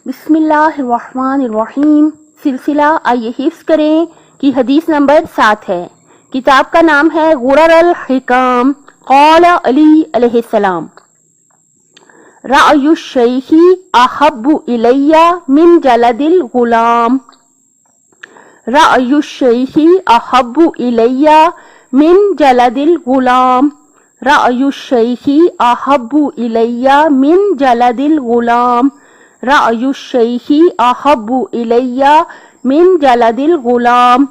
بسم اللہ الرحمن الرحیم. سلسلہ آئیے حفظ کریں کی حدیث نمبر 7 ہے. کتاب کا نام ہے غرر الحکام. قال علی علیہ السلام: رأی الشیخ احب الی من جلد الغلام. رأی الشیخ احب الی من جلد الغلام. رأی الشیخ احب الی من جلد الغلام. رأی الشیخ احب الی من جلد الغلام.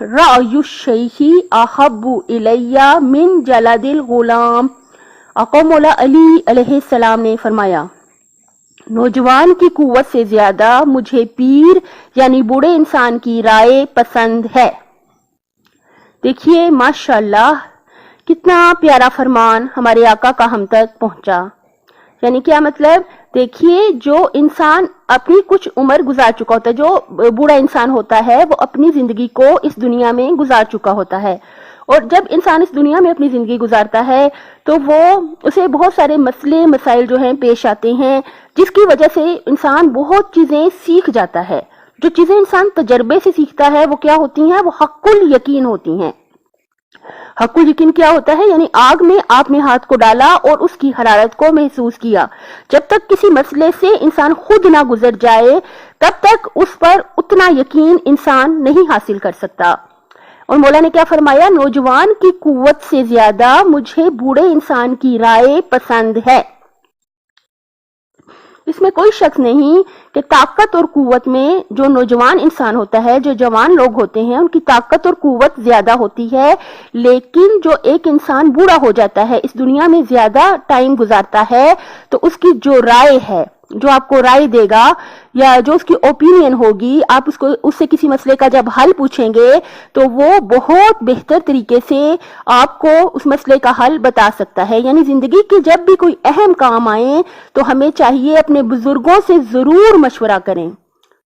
رأی الشیخ احب الی من جلد الغلام. آقا مولا علی علیہ السلام نے فرمایا: نوجوان کی قوت سے زیادہ مجھے پیر یعنی بوڑھے انسان کی رائے پسند ہے. دیکھیے ماشاءاللہ کتنا پیارا فرمان ہمارے آقا کا ہم تک پہنچا. یعنی کیا مطلب؟ دیکھیے جو انسان اپنی کچھ عمر گزار چکا ہوتا ہے، جو بوڑھا انسان ہوتا ہے وہ اپنی زندگی کو اس دنیا میں گزار چکا ہوتا ہے، اور جب انسان اس دنیا میں اپنی زندگی گزارتا ہے تو وہ اسے بہت سارے مسئلے مسائل جو ہیں پیش آتے ہیں، جس کی وجہ سے انسان بہت چیزیں سیکھ جاتا ہے. جو چیزیں انسان تجربے سے سیکھتا ہے وہ کیا ہوتی ہیں؟ وہ حق الیقین ہوتی ہیں. حق الیقین کیا ہوتا ہے؟ یعنی آگ میں آپ نے ہاتھ کو ڈالا اور اس کی حرارت کو محسوس کیا. جب تک کسی مسئلے سے انسان خود نہ گزر جائے تب تک اس پر اتنا یقین انسان نہیں حاصل کر سکتا. اور مولا نے کیا فرمایا؟ نوجوان کی قوت سے زیادہ مجھے بوڑھے انسان کی رائے پسند ہے. اس میں کوئی شک نہیں کہ طاقت اور قوت میں جو نوجوان انسان ہوتا ہے، جو جوان لوگ ہوتے ہیں، ان کی طاقت اور قوت زیادہ ہوتی ہے. لیکن جو ایک انسان بوڑھا ہو جاتا ہے، اس دنیا میں زیادہ ٹائم گزارتا ہے، تو اس کی جو رائے ہے، جو آپ کو رائے دے گا یا جو اس کی اوپینین ہوگی، آپ اس سے کسی مسئلے کا جب حل پوچھیں گے تو وہ بہت بہتر طریقے سے آپ کو اس مسئلے کا حل بتا سکتا ہے. یعنی زندگی کے جب بھی کوئی اہم کام آئے تو ہمیں چاہیے اپنے بزرگوں سے ضرور مشورہ کریں.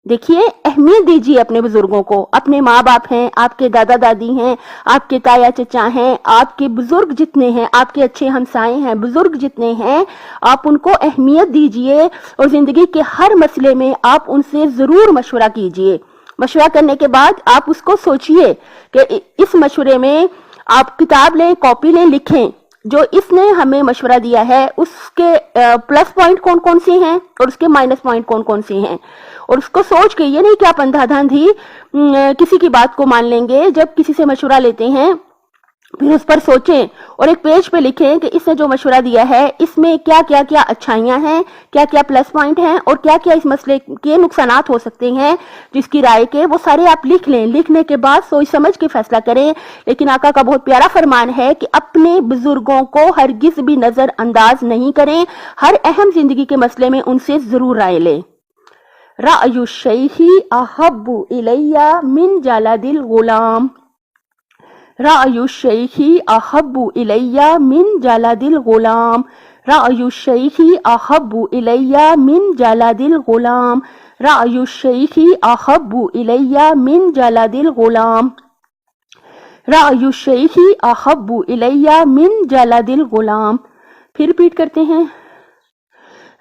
دیکھیے اہمیت دیجیے اپنے بزرگوں کو. اپنے ماں باپ ہیں، آپ کے دادا دادی ہیں، آپ کے تایا چچا ہیں، آپ کے بزرگ جتنے ہیں، آپ کے اچھے ہمسائے ہیں، بزرگ جتنے ہیں، آپ ان کو اہمیت دیجیے اور زندگی کے ہر مسئلے میں آپ ان سے ضرور مشورہ کیجیے. مشورہ کرنے کے بعد آپ اس کو سوچیے کہ اس مشورے میں آپ کتاب لیں، کاپی لیں، لکھیں جو اس نے ہمیں مشورہ دیا ہے اس کے پلس پوائنٹ کون کون سے ہیں اور اس کے مائنس پوائنٹ کون کون سے ہیں. اور اس کو سوچ کے، یہ نہیں کہ آپ اندھا دھاندھی کسی کی بات کو مان لیں گے. جب کسی سے مشورہ لیتے ہیں پھر اس پر سوچیں اور ایک پیج پہ لکھیں کہ اس نے جو مشورہ دیا ہے اس میں کیا کیا کیا اچھائیاں ہیں، کیا کیا پلس پوائنٹ ہیں اور کیا کیا اس مسئلے کے نقصانات ہو سکتے ہیں جس کی رائے کے. وہ سارے آپ لکھ لیں. لکھنے کے بعد سوچ سمجھ کے فیصلہ کریں. لیکن آقا کا بہت پیارا فرمان ہے کہ اپنے بزرگوں کو ہرگز بھی نظر انداز نہیں کریں. ہر اہم زندگی کے مسئلے میں ان سے ضرور رائے لیں. رأی الشیخ احب الی من جلد الغلام. رأی الشیخ احب الی من جلد الغلام. رأی الشیخ احب الی من جلد الغلام. رأی الشیخ احب الی من جلد الغلام. رأی الشیخ احب الی من جلد الغلام. پھر ریپیٹ کرتے ہیں: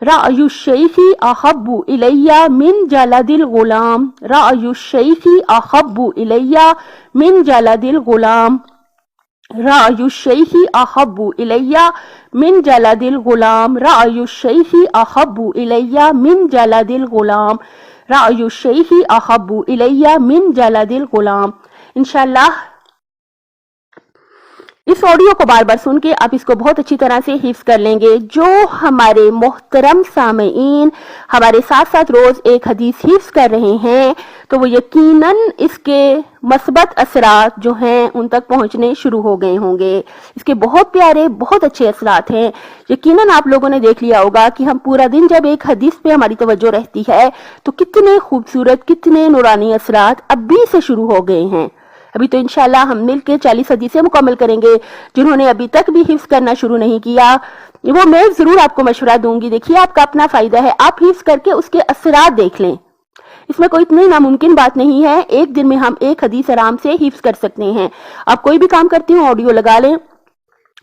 رأی الشیخ احب الی من جلد الغلام. رأی الشیخ احب الی من جلد الغلام. رأی الشیخ احب الی من جلد الغلام. رأی الشیخ احب الی من جلد الغلام. رأی الشیخ احب الی من جلد الغلام. انشاءاللہ اس آڈیو کو بار بار سن کے آپ اس کو بہت اچھی طرح سے حفظ کر لیں گے. جو ہمارے محترم سامعین ہمارے ساتھ ساتھ روز ایک حدیث حفظ کر رہے ہیں تو وہ یقیناً اس کے مثبت اثرات جو ہیں ان تک پہنچنے شروع ہو گئے ہوں گے. اس کے بہت پیارے بہت اچھے اثرات ہیں. یقیناً آپ لوگوں نے دیکھ لیا ہوگا کہ ہم پورا دن جب ایک حدیث پہ ہماری توجہ رہتی ہے تو کتنے خوبصورت کتنے نورانی اثرات اب بھی سے شروع ہو گئے ہیں. ابھی تو انشاءاللہ ہم مل کے 40 حدیثیں مکمل کریں گے. جنہوں نے ابھی تک بھی حفظ کرنا شروع نہیں کیا وہ میں ضرور آپ کو مشورہ دوں گی. دیکھیے آپ کا اپنا فائدہ ہے، آپ حفظ کر کے اس کے اثرات دیکھ لیں. اس میں کوئی اتنی ناممکن بات نہیں ہے. ایک دن میں ہم ایک حدیث آرام سے حفظ کر سکتے ہیں. آپ کوئی بھی کام کرتے ہو آڈیو لگا لیں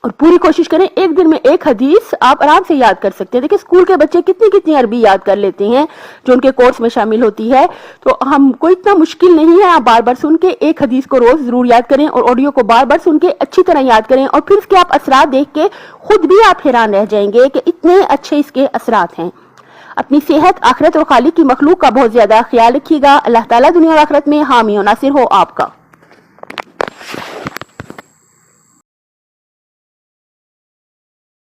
اور پوری کوشش کریں ایک دن میں ایک حدیث آپ آرام سے یاد کر سکتے ہیں. دیکھیں اسکول کے بچے کتنی عربی یاد کر لیتے ہیں جو ان کے کورس میں شامل ہوتی ہے, تو ہم کوئی اتنا مشکل نہیں ہے. آپ بار بار سن کے ایک حدیث کو روز ضرور یاد کریں اور آڈیو کو بار بار سن کے اچھی طرح یاد کریں, اور پھر اس کے آپ اثرات دیکھ کے خود بھی آپ حیران رہ جائیں گے کہ اتنے اچھے اس کے اثرات ہیں. اپنی صحت, آخرت اور خالق کی مخلوق کا بہت زیادہ خیال رکھیے گا. اللہ تعالیٰ دنیا اور آخرت میں حامی و ناصر ہو آپ کا.